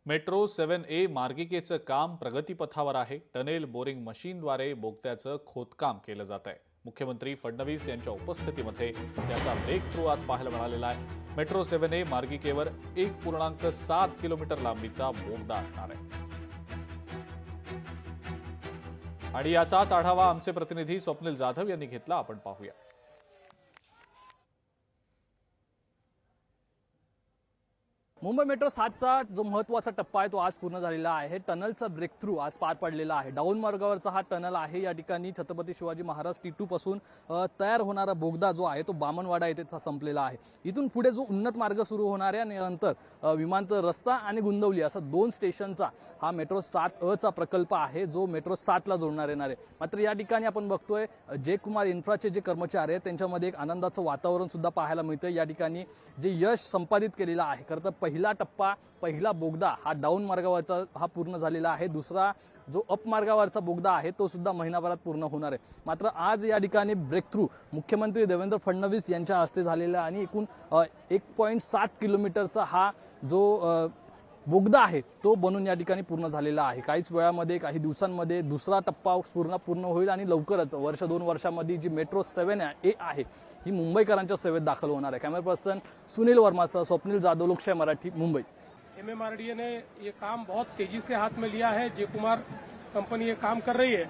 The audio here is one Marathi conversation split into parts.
मेट्रो 7A मार्गिकेचं काम प्रगतीपथावर आहे। टनेल बोरिंग मशीनद्वारे बोगद्याचं खोदकाम केलं जात आहे। मुख्यमंत्री फडणवीस यांच्या उपस्थितीमध्ये याचा ब्रेक थ्रू आज पाहायला मिळालेला आहे। मेट्रो 7A मार्गिकेवर 1.7 किलोमीटर लांबीचा बोगदा असणार आहे आणि याचाच आढावा आमचे प्रतिनिधी स्वप्नील जाधव यांनी घेतला। आपण पाहूया। मुंबई मेट्रो 7चा जो महत्त्वाचा टप्पा आहे तो आज पूर्ण झालेला आहे। टनलचा ब्रेक थ्रू आज पार पडलेला आहे। डाऊन मार्गावरचा हा टनल आहे। या ठिकाणी छत्रपती शिवाजी महाराज T2 पासून तयार होणारा बोगदा जो आहे तो बामणवाडा येथे संपलेला आहे। इथून पुढे जो उन्नत मार्ग सुरू होणार आहे आणि नंतर विमानतळ रस्ता आणि गुंदवली असा 2 स्टेशनचा हा मेट्रो 7A चा प्रकल्प आहे जो मेट्रो 7ला जोडणार येणार आहे। मात्र या ठिकाणी आपण बघतोय जय कुमार इन्फ्राचे जे कर्मचारी आहेत त्यांच्यामध्ये एक आनंदाचं वातावरण सुद्धा पाहायला मिळतं। या ठिकाणी जे यश संपादित केलेलं आहे, खरं तर पहिला टप्पा पहिला बोगदा हा डाऊन मार्गावरचा हा पूर्ण झालेला आहे। दुसरा जो अप मार्गावरचा बोगदा आहे तो सुद्धा महिनाभरात पूर्ण होणार आहे। मात्र आज या ठिकाणी ब्रेक थ्रू मुख्यमंत्री देवेंद्र फडणवीस यांच्या हस्ते झालेला आणि एकूण 1.7 किलोमीटरचा हा जो बोगदा आहे तो बनून या ठिकाणी पूर्ण झालेला आहे। काहीच वेळामध्ये काही दिवसांमध्ये दुसरा टप्पा पूर्ण होईल आणि लवकरच वर्ष 2 वर्षांमध्ये जी मेट्रो 7A आहे ही मुंबईकरांच्या सेवेत दाखल होणार आहे। कॅमेरा पर्सन सुनील वर्मासह स्वप्नील जाधव, लोकशाही मराठी, मुंबई। MMRDA ने ये काम बहुत तेजी से हाथ में लिया है। जय कुमार कंपनी ये काम कर रही है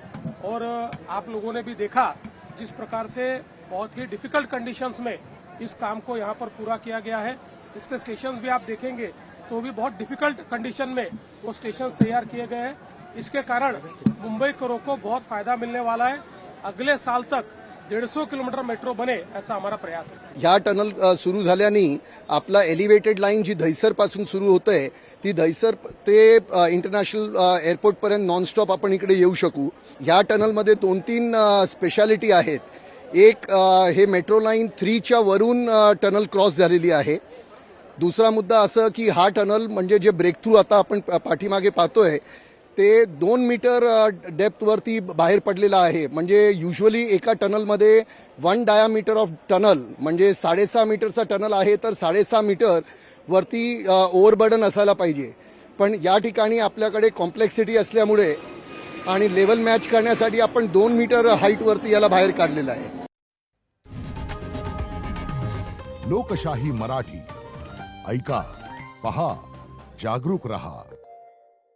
और आप लोगों ने भी देखा जिस प्रकार से बहुत ही डिफिकल्ट कंडीशंस में इस काम को यहाँ पर पूरा किया गया है। इसके स्टेशंस भी आप देखेंगे तो भी बहुत डिफिकल्ट कंडीशन में वो स्टेशन तैयार किए गए हैं। इसके कारण मुंबईकरों को बहुत फायदा मिलने वाला है। अगले साल तक 150 किलोमीटर मेट्रो बने ऐसा हमारा प्रयास है। ह्या टनल सुरू झाल्याने आपला एलिव्हेटेड लाईन जी दहिसर पासून सुरू होते ती दहिसर ते इंटरनॅशनल एअरपोर्ट पर्यंत नॉनस्टॉप आपण इकडे येऊ शकू। ह्या टनलमध्ये 2-3 स्पेशालिटी आहेत। एक हे मेट्रो लाईन 3च्या वरून टनल क्रॉस झालेली आहे। दुसरा मुद्दा असं की हा टनल म्हणजे जे ब्रेक थ्रू आता आपण पाठीमागे पाहतोय ते 2 मीटर डेप्थवरती बाहेर पडलेला आहे। म्हणजे युजुअली एका टनलमध्ये 1 डायामीटर ऑफ टनल म्हणजे 6.5 मीटरचा टनल आहे तर 6.5 मीटर वरती ओव्हरबर्डन असायला पाहिजे। पण या ठिकाणी आपल्याकडे कॉम्प्लेक्सिटी असल्यामुळे आणि लेवल मॅच करण्यासाठी आपण 2 मीटर हाईटवरती याला बाहेर काढलेलं आहे। लोकशाही मराठी ऐका, पहा, जागरूक रहा।